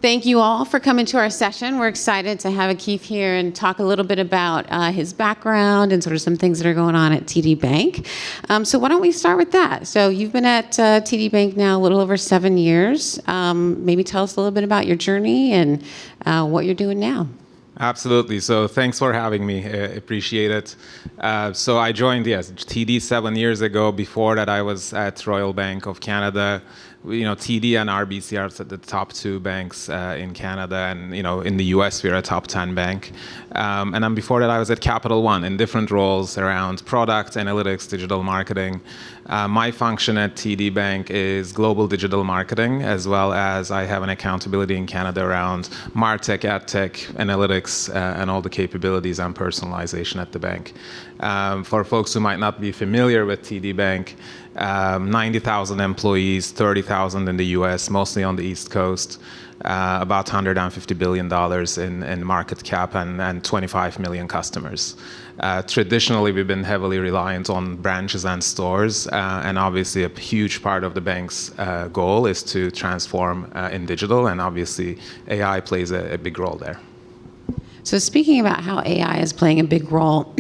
Thank you all for coming to our session. We're excited to have Akif here and talk a little bit about his background and sort of some things that are going on at TD Bank. So why don't we start with that? So you've been at TD Bank now a little over 7 years. Maybe tell us a little bit about your journey and what you're doing now. Absolutely. So thanks for having me. Appreciate it. So I joined, TD 7 years ago. Before that, I was at Royal Bank of Canada. TD and RBC are the top two banks in Canada, and in the US we're a top 10 bank. And then before that, I was at Capital One in different roles around product, analytics, digital marketing. My function at TD Bank is global digital marketing, as well as I have an accountability in Canada around MarTech, AdTech, analytics, and all the capabilities and personalization at the bank. For folks who might not be familiar with TD Bank, 90,000 employees, 30,000 in the US, mostly on the East Coast, about $150 billion in market cap and 25 million customers. Traditionally, we've been heavily reliant on branches and stores, and obviously a huge part of the bank's goal is to transform in digital, and obviously AI plays a big role there. So speaking about how AI is playing a big role,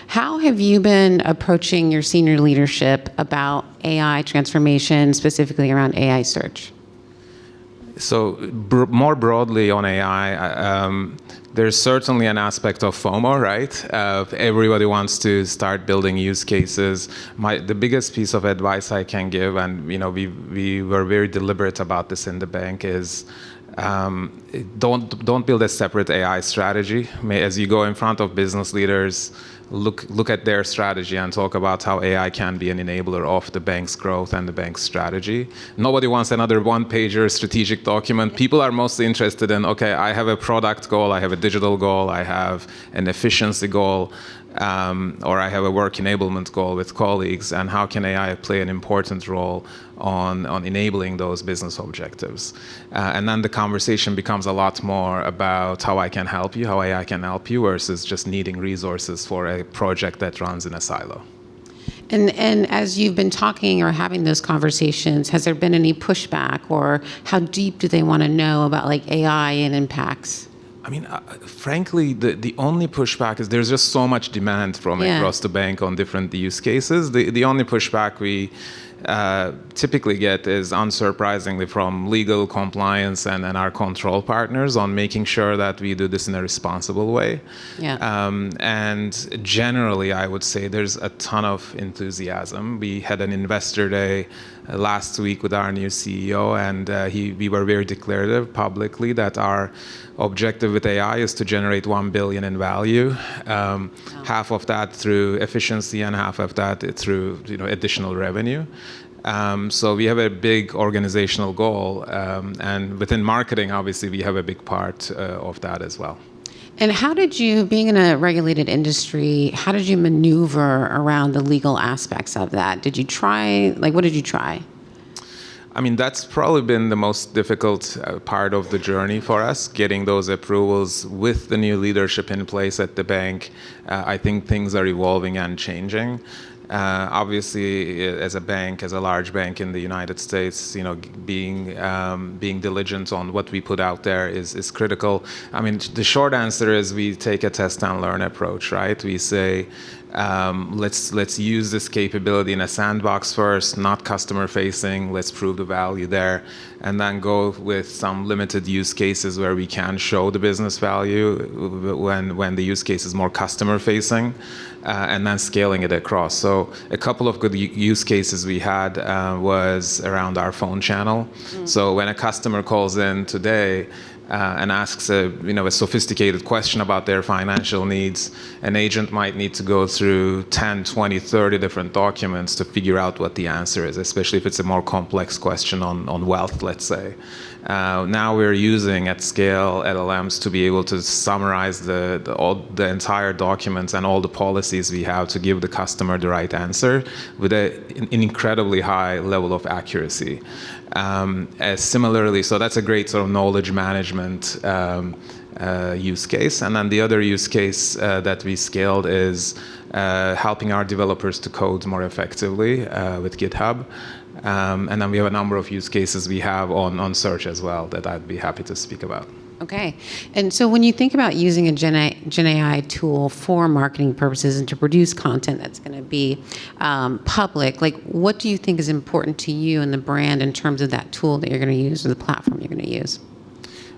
how have you been approaching your senior leadership about AI transformation, specifically around AI search? So more broadly on AI, there's certainly an aspect of FOMO, right? Everybody wants to start building use cases. The biggest piece of advice I can give, and we were very deliberate about this in the bank, is don't build a separate AI strategy. As you go in front of business leaders, look at their strategy and talk about how AI can be an enabler of the bank's growth and the bank's strategy. Nobody wants another one-pager strategic document. People are mostly interested in, okay, I have a product goal, I have a digital goal, I have an efficiency goal, or I have a work enablement goal with colleagues, and how can AI play an important role on enabling those business objectives. And then the conversation becomes a lot more about how I can help you, how AI can help you, versus just needing resources for a project that runs in a silo. And as you've been talking or having those conversations, has there been any pushback, or how deep do they want to know about AI and impacts? I mean, frankly, the only pushback is there's just so much demand from across the bank on different use cases. The only pushback we typically get is, unsurprisingly, from legal, compliance, and our control partners on making sure that we do this in a responsible way. And generally, I would say there's a ton of enthusiasm. We had an investor day last week with our new CEO, and we were very declarative publicly that our objective with AI is to generate $1 billion in value, half of that through efficiency and half of that through additional revenue. So we have a big organizational goal, and within marketing, obviously, we have a big part of that as well. And how did you, being in a regulated industry, how did you maneuver around the legal aspects of that? Did you try, what did you try? I mean, that's probably been the most difficult part of the journey for us, getting those approvals with the new leadership in place at the bank. I think things are evolving and changing. Obviously, as a bank, as a large bank in the United States, being diligent on what we put out there is critical. I mean, the short answer is we take a test and learn approach, right? We say, let's use this capability in a sandbox first, not customer facing. Let's prove the value there, and then go with some limited use cases where we can show the business value when the use case is more customer facing, and then scaling it across. So a couple of good use cases we had was around our phone channel. So when a customer calls in today, and asks a sophisticated question about their financial needs, an agent might need to go through 10, 20, 30 different documents to figure out what the answer is, especially if it's a more complex question on wealth, let's say. Now we're using at scale LLMs to be able to summarize the entire documents and all the policies we have to give the customer the right answer with an incredibly high level of accuracy. Similarly, so that's a great sort of knowledge management use case. And then the other use case that we scaled is helping our developers to code more effectively with GitHub. And then we have a number of use cases we have on search as well that I'd be happy to speak about. Okay. And so when you think about using a Gen AI tool for marketing purposes and to produce content that's going to be public, like what do you think is important to you and the brand in terms of that tool that you're going to use or the platform you're going to use?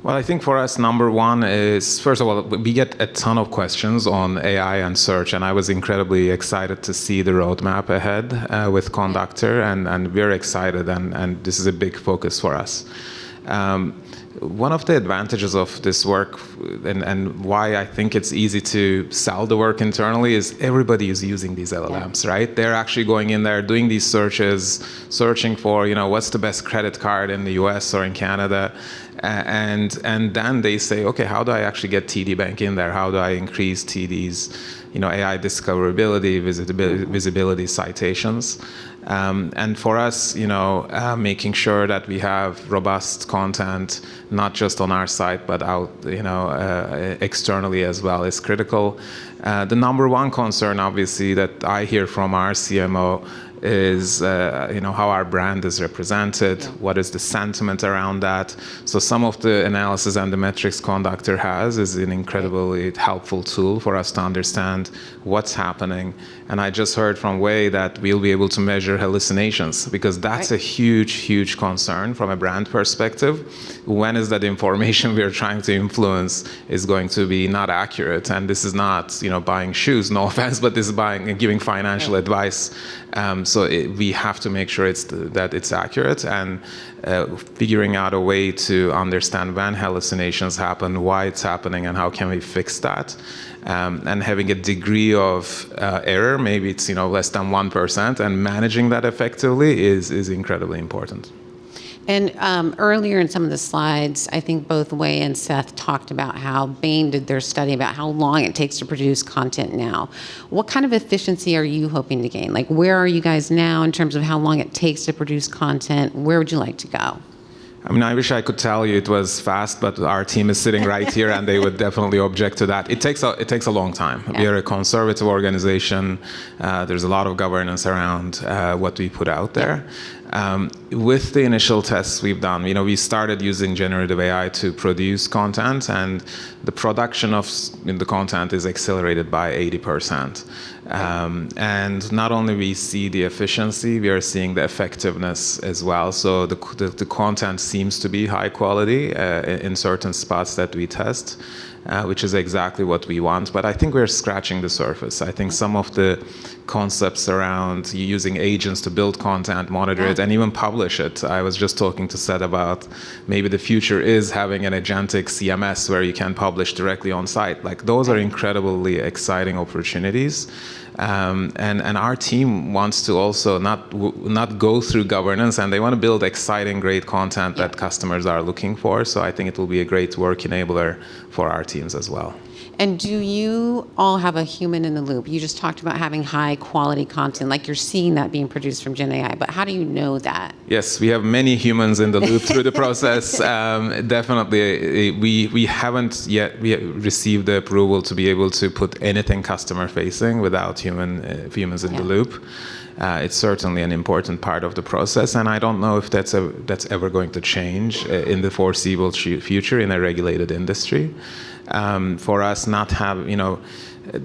Well, I think for us, number one is, first of all, we get a ton of questions on AI and search, and I was incredibly excited to see the roadmap ahead with Conductor, and we're excited, and this is a big focus for us. One of the advantages of this work and why I think it's easy to sell the work internally is everybody is using these LLMs, right? They're actually going in there, doing these searches, searching for, what's the best credit card in the US or in Canada. And then they say, okay, how do I actually get TD Bank in there? How do I increase TD's, AI discoverability, visibility, citations? And for us, making sure that we have robust content, not just on our site, but out, externally as well is critical. The number one concern, obviously, that I hear from our CMO is how our brand is represented, what is the sentiment around that. So some of the analysis and the metrics Conductor has is an incredibly helpful tool for us to understand what's happening. And I just heard from Wei that we'll be able to measure hallucinations, because that's a huge, huge concern from a brand perspective. When is that information we are trying to influence is going to be not accurate? And this is not, buying shoes, no offense, but this is buying and giving financial advice. So we have to make sure that it's accurate, and figuring out a way to understand when hallucinations happen, why it's happening, and how can we fix that. And having a degree of error, maybe it's less than 1%, and managing that effectively is incredibly important. And earlier in some of the slides, I think both Wei and Seth talked about how Bain did their study about how long it takes to produce content now. What kind of efficiency are you hoping to gain? Like, where are you guys now in terms of how long it takes to produce content? Where would you like to go? I mean, I wish I could tell you it was fast, but our team is sitting right here, and they would definitely object to that. It takes a long time. Yeah. We are a conservative organization. There's a lot of governance around what we put out there. With the initial tests we've done, we started using generative AI to produce content, and the production of the content is accelerated by 80%. And not only we see the efficiency, we are seeing the effectiveness as well. So the content seems to be high quality in certain spots that we test, which is exactly what we want. But I think we're scratching the surface. I think some of the concepts around using agents to build content, monitor it, and even publish it. I was just talking to Seth about maybe the future is having an agentic CMS where you can publish directly on site. Like, those are incredibly exciting opportunities. And our team wants to also not go through governance, and they want to build exciting, great content that customers are looking for. So I think it will be a great work enabler for our teams as well. And do you all have a human in the loop? You just talked about having high quality content, like you're seeing that being produced from Gen AI, but how do you know that? Yes, we have many humans in the loop through the process. Definitely, we haven't yet received the approval to be able to put anything customer facing without humans in the loop. It's certainly an important part of the process, and I don't know if that's ever going to change in the foreseeable future in a regulated industry. For us, not have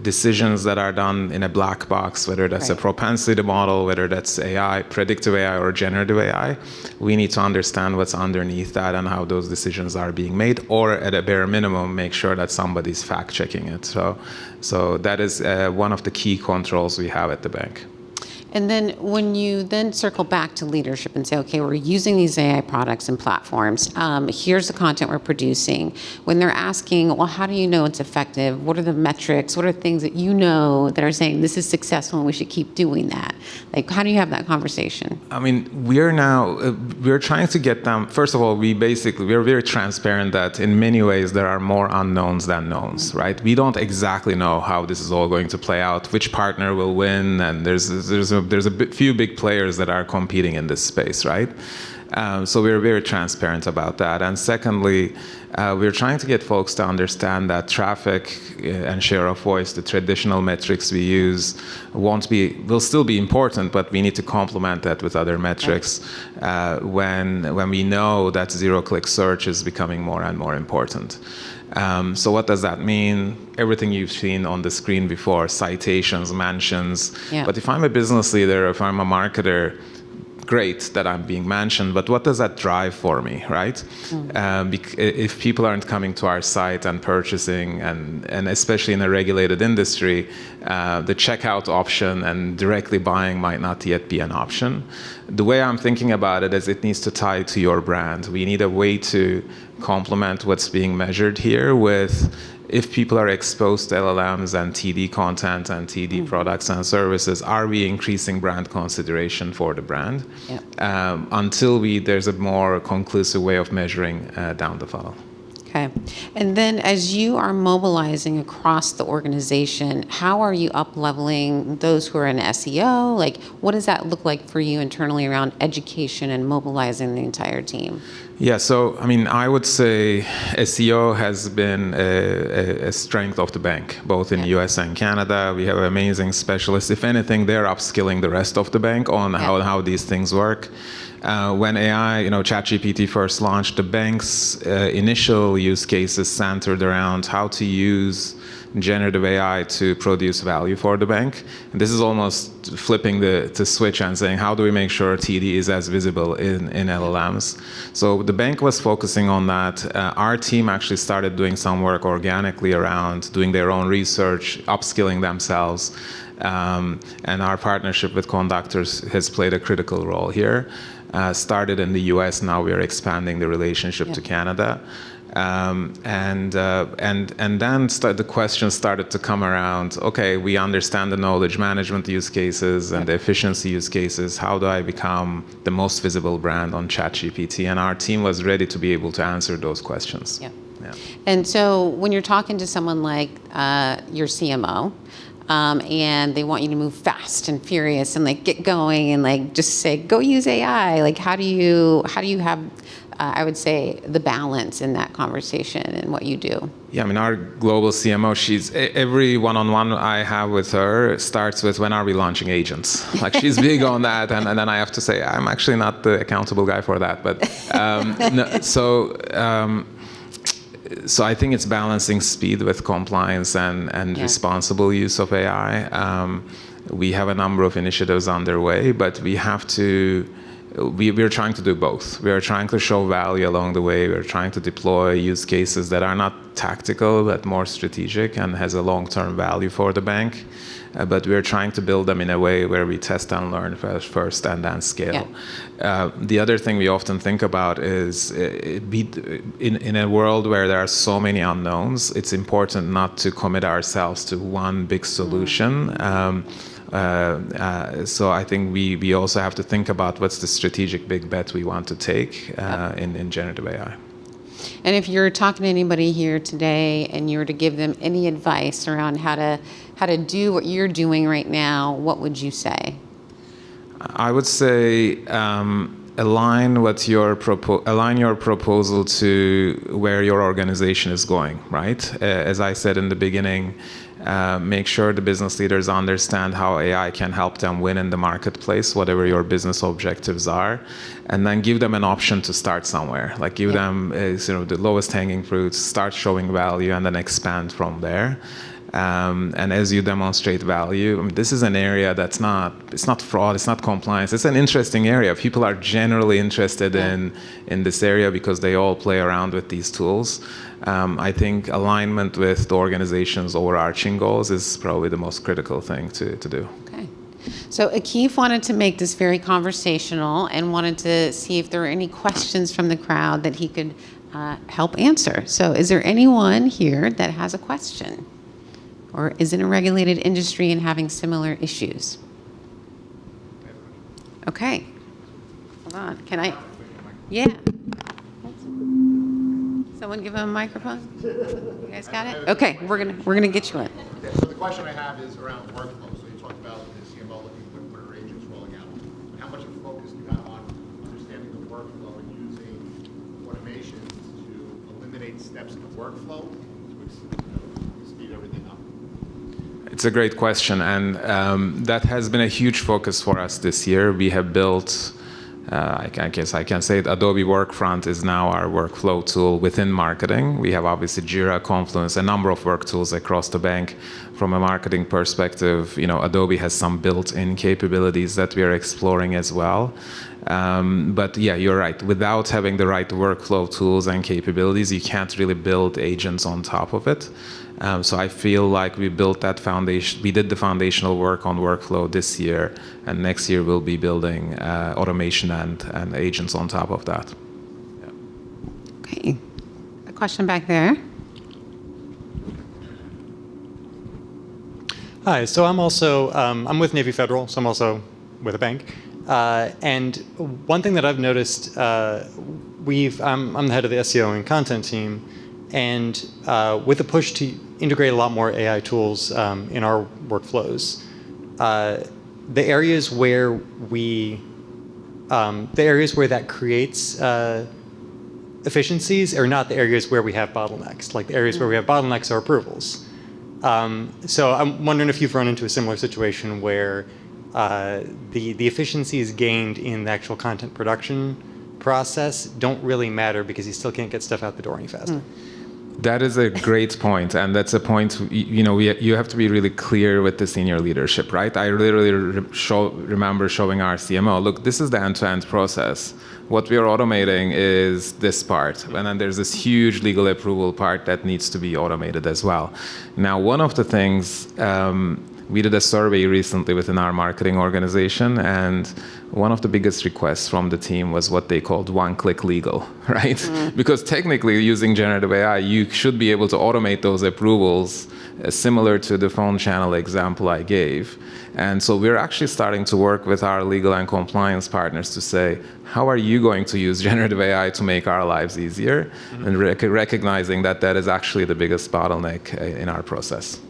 decisions that are done in a black box, whether that's a propensity model, whether that's AI, predictive AI, or generative AI, we need to understand what's underneath that and how those decisions are being made, or at a bare minimum, make sure that somebody's fact-checking it. So that is one of the key controls we have at the bank. And then when you then circle back to leadership and say, okay, we're using these AI products and platforms, here's the content we're producing. When they're asking, well, how do you know it's effective? What are the metrics? What are things that that are saying this is successful and we should keep doing that? Like, how do you have that conversation? I mean, we're trying to get them, first of all, we're very transparent that in many ways there are more unknowns than knowns, right? We don't exactly know how this is all going to play out, which partner will win, and there's a few big players that are competing in this space, right? So we're very transparent about that. And secondly, we're trying to get folks to understand that traffic and share of voice, the traditional metrics we use, will still be important, but we need to complement that with other metrics when we know that zero-click search is becoming more and more important. So what does that mean? Everything you've seen on the screen before, citations, mentions. Yeah. But if I'm a business leader, if I'm a marketer, great that I'm being mentioned, but what does that drive for me, right? If people aren't coming to our site and purchasing, and especially in a regulated industry, the checkout option and directly buying might not yet be an option. The way I'm thinking about it is it needs to tie to your brand. We need a way to complement what's being measured here with, if people are exposed to LLMs and TD content and TD products and services, are we increasing brand consideration for the brand? Yeah. Until there's a more conclusive way of measuring down the funnel. Okay. And then as you are mobilizing across the organization, how are you up-leveling those who are in SEO? Like, what does that look like for you internally around education and mobilizing the entire team? Yeah, so I mean, I would say SEO has been a strength of the bank, both in the US and Canada. We have amazing specialists. If anything, they're upskilling the rest of the bank on how these things work. When AI, ChatGPT first launched, the bank's initial use cases centered around how to use generative AI to produce value for the bank. And this is almost flipping the switch and saying, how do we make sure TD is as visible in LLMs? So the bank was focusing on that. Our team actually started doing some work organically around doing their own research, upskilling themselves. And our partnership with Conductor has played a critical role here. Started in the US, now we are expanding the relationship to Canada. And then the questions started to come around, okay, we understand the knowledge management use cases and the efficiency use cases. How do I become the most visible brand on ChatGPT? And our team was ready to be able to answer those questions. Yeah. Yeah. And so when you're talking to someone like your CMO, and they want you to move fast and furious and like get going and like just say, go use AI. Like, how do you have, I would say, the balance in that conversation and what you do? Yeah, I mean, our global CMO, every one-on-one I have with her starts with, when are we launching agents? Like, she's big on that, and then I have to say, I'm actually not the accountable guy for that. But so I think it's balancing speed with compliance and responsible use of AI. We have a number of initiatives underway, but we have to. We're trying to do both. We are trying to show value along the way. We're trying to deploy use cases that are not tactical, but more strategic and has a long-term value for the bank. But we're trying to build them in a way where we test and learn first and then scale. Yeah. The other thing we often think about is in a world where there are so many unknowns, it's important not to commit ourselves to one big solution. So I think we also have to think about what's the strategic big bet we want to take in generative AI. And if you're talking to anybody here today and you were to give them any advice around how to do what you're doing right now, what would you say? I would say align your proposal to where your organization is going, right? As I said in the beginning, make sure the business leaders understand how AI can help them win in the marketplace, whatever your business objectives are, and then give them an option to start somewhere. Like give them the lowest hanging fruits, start showing value, and then expand from there. And as you demonstrate value, I mean, this is an area it's not fraud, it's not compliance. It's an interesting area. People are generally interested in this area because they all play around with these tools. I think alignment with the organization's overarching goals is probably the most critical thing to do. Okay. So Akif wanted to make this very conversational and wanted to see if there were any questions from the crowd that he could help answer. So is there anyone here that has a question or is in a regulated industry and having similar issues? Okay. Hold on. Can I? Yeah. Someone give him a microphone? You guys got it? Okay, we're gonna get you one. Okay, so the question I have is around workflow. So you talked about the CMO looking for agents rolling out. How much of a focus do you have on understanding the workflow eliminate steps in the workflow to speed everything up? It's a great question, and that has been a huge focus for us this year. We have built, I guess I can say it, Adobe Workfront is now our workflow tool within marketing. We have obviously Jira, Confluence, a number of work tools across the bank. From a marketing perspective, Adobe has some built-in capabilities that we are exploring as well. But yeah, you're right. Without having the right workflow tools and capabilities, you can't really build agents on top of it. So I feel like we built that foundation. We did the foundational work on workflow this year, and next year we'll be building automation and agents on top of that. Yeah. Okay. A question back there. Hi, so I'm also, I'm with Navy Federal, so I'm also with a bank. And one thing that I've noticed, I'm the head of the SEO and content team, and with a push to integrate a lot more AI tools in our workflows, the areas where that creates efficiencies are not the areas where we have bottlenecks. Like the areas where we have bottlenecks are approvals. So I'm wondering if you've run into a similar situation where the efficiencies gained in the actual content production process don't really matter because you still can't get stuff out the door any faster. That is a great point, and that's a point, you have to be really clear with the senior leadership, right? I literally remember showing our CMO, look, this is the end-to-end process. What we are automating is this part, and then there's this huge legal approval part that needs to be automated as well. Now, one of the things, we did a survey recently within our marketing organization, and one of the biggest requests from the team was what they called one-click legal, right? Because technically, using generative AI, you should be able to automate those approvals similar to the phone channel example I gave. And so we're actually starting to work with our legal and compliance partners to say, how are you going to use generative AI to make our lives easier? And recognizing that that is actually the biggest bottleneck in our process.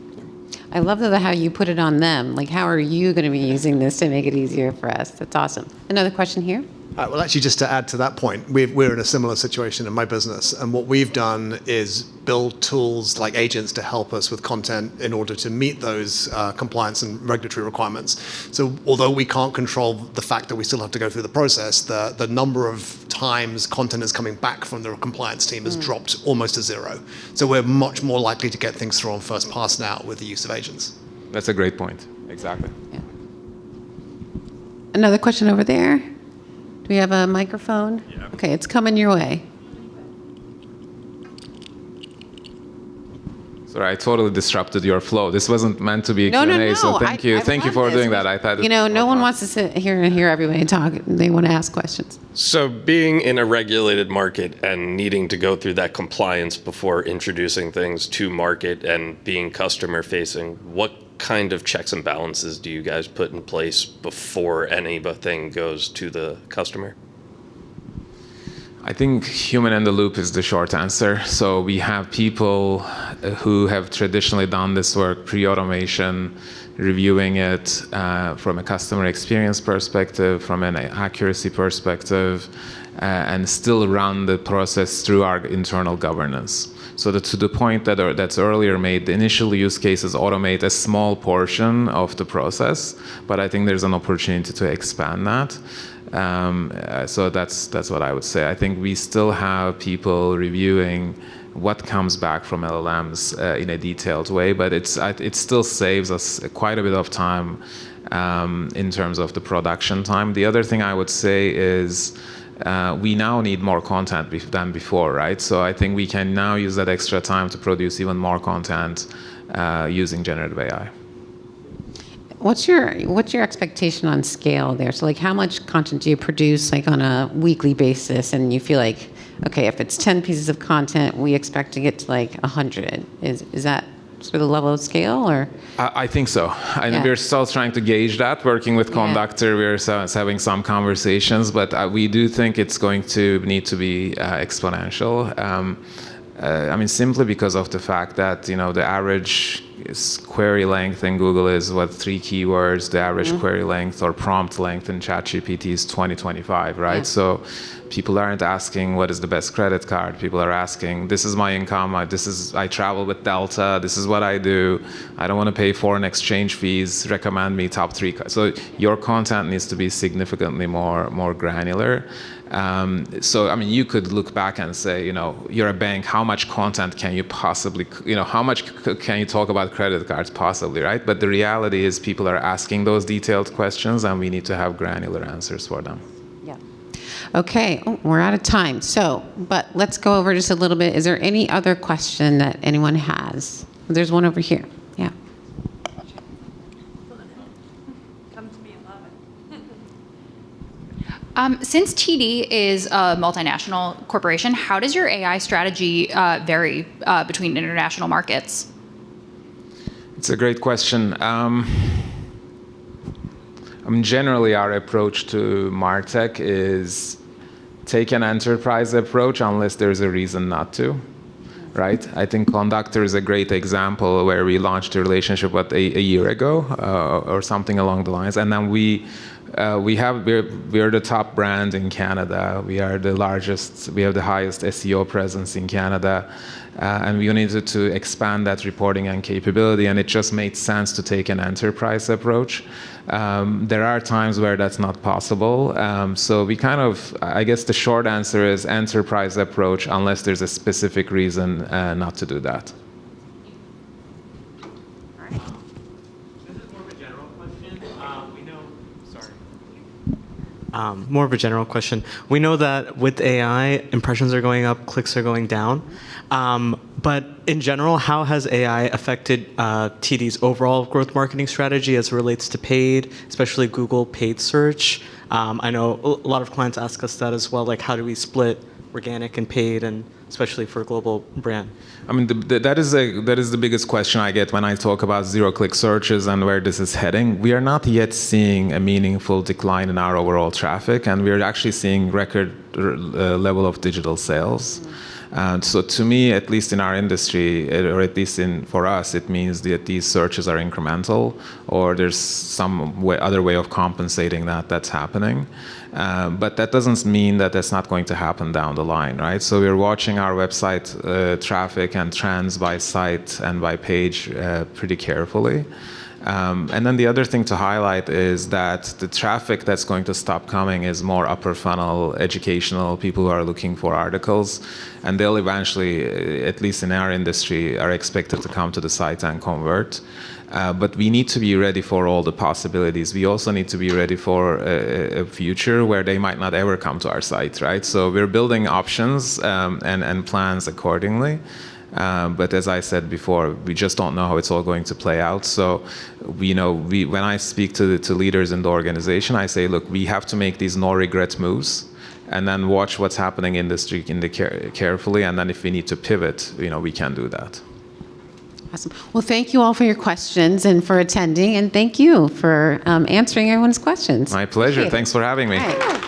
I love how you put it on them. Like, how are you going to be using this to make it easier for us? That's awesome. Another question here? Well, actually, just to add to that point, we're in a similar situation in my business. And what we've done is build tools like agents to help us with content in order to meet those compliance and regulatory requirements. So although we can't control the fact that we still have to go through the process, the number of times content is coming back from the compliance team has dropped almost to zero. So we're much more likely to get things through on first pass now with the use of agents. That's a great point. Exactly. Yeah. Another question over there. Do we have a microphone? Yeah. Okay, it's coming your way. Sorry, I totally disrupted your flow. This wasn't meant to be a Q&A, no. so thank you. Thank you for doing that. I thought no one wants to sit here and hear everybody talk. They want to ask questions. So being in a regulated market and needing to go through that compliance before introducing things to market and being customer facing, what kind of checks and balances do you guys put in place before anything goes to the customer? I think human in the loop is the short answer. So we have people who have traditionally done this work, pre-automation, reviewing it from a customer experience perspective, from an accuracy perspective, and still run the process through our internal governance. So to the point that's earlier made, the initial use cases automate a small portion of the process, but I think there's an opportunity to expand that. So that's what I would say. I think we still have people reviewing what comes back from LLMs in a detailed way, but it still saves us quite a bit of time in terms of the production time. The other thing I would say is we now need more content than before, right? So I think we can now use that extra time to produce even more content using generative AI. What's your expectation on scale there? So like how much content do you produce like on a weekly basis, and you feel like, okay, if it's 10 pieces of content, we expect to get to like 100. Is that sort of the level of scale, or? I think so. We're still trying to gauge that. Working with Conductor, we're having some conversations, but we do think it's going to need to be exponential. I mean, simply because of the fact that, you know, the average query length in Google is, what, 3 keywords. The average query length or prompt length in ChatGPT is 20, 25, right? Yeah. So people aren't asking what is the best credit card. People are asking, this is my income, I travel with Delta, this is what I do, I don't want to pay foreign exchange fees, recommend me top 3. So your content needs to be significantly more granular. So, I mean, you could look back and say, you know, you're a bank, how much content can you possibly, you know, how much can you talk about credit cards possibly, right? But the reality is people are asking those detailed questions, and we need to have granular answers for them. Yeah. Okay, we're out of time. So, but let's go over just a little bit. Is there any other question that anyone has? There's one over here. Yeah. Since TD is a multinational corporation, how does your AI strategy vary between international markets? It's a great question. I mean, generally, our approach to MarTech is take an enterprise approach unless there's a reason not to, right? I think Conductor is a great example where we launched a relationship a year ago or something along the lines, and then we're the top brand in Canada. We are the largest. We have the highest SEO presence in Canada, and we needed to expand that reporting and capability. And it just made sense to take an enterprise approach. There are times where that's not possible. So we kind of, I guess, the short answer is enterprise approach, unless there's a specific reason not to do that. More of a general question. We know that with AI, impressions are going up, clicks are going down. But in general, how has AI affected TD's overall growth marketing strategy as it relates to paid, especially Google paid search? I know a lot of clients ask us that as well, like how do we split organic and paid, and especially for a global brand? I mean, that is the biggest question I get when I talk about zero-click searches and where this is heading. We are not yet seeing a meaningful decline in our overall traffic, and we are actually seeing record level of digital sales. So to me, at least in our industry, or at least for us, it means that these searches are incremental, or there's some other way of compensating that's happening. But that doesn't mean that that's not going to happen down the line, right? So we're watching our website traffic and trends by site and by page pretty carefully. And then the other thing to highlight is that the traffic that's going to stop coming is more upper funnel, educational, people who are looking for articles, and they'll eventually, at least in our industry, are expected to come to the site and convert. But we need to be ready for all the possibilities. We also need to be ready for a future where they might not ever come to our site, right? So we're building options and plans accordingly. But as I said before, we just don't know how it's all going to play out. So, when I speak to leaders in the organization, I say, look, we have to make these no regret moves, and then watch what's happening in the street carefully. And then if we need to pivot, we can do that. Awesome. Well, thank you all for your questions and for attending, and thank you for answering everyone's questions. My pleasure. Thanks for having me. All right.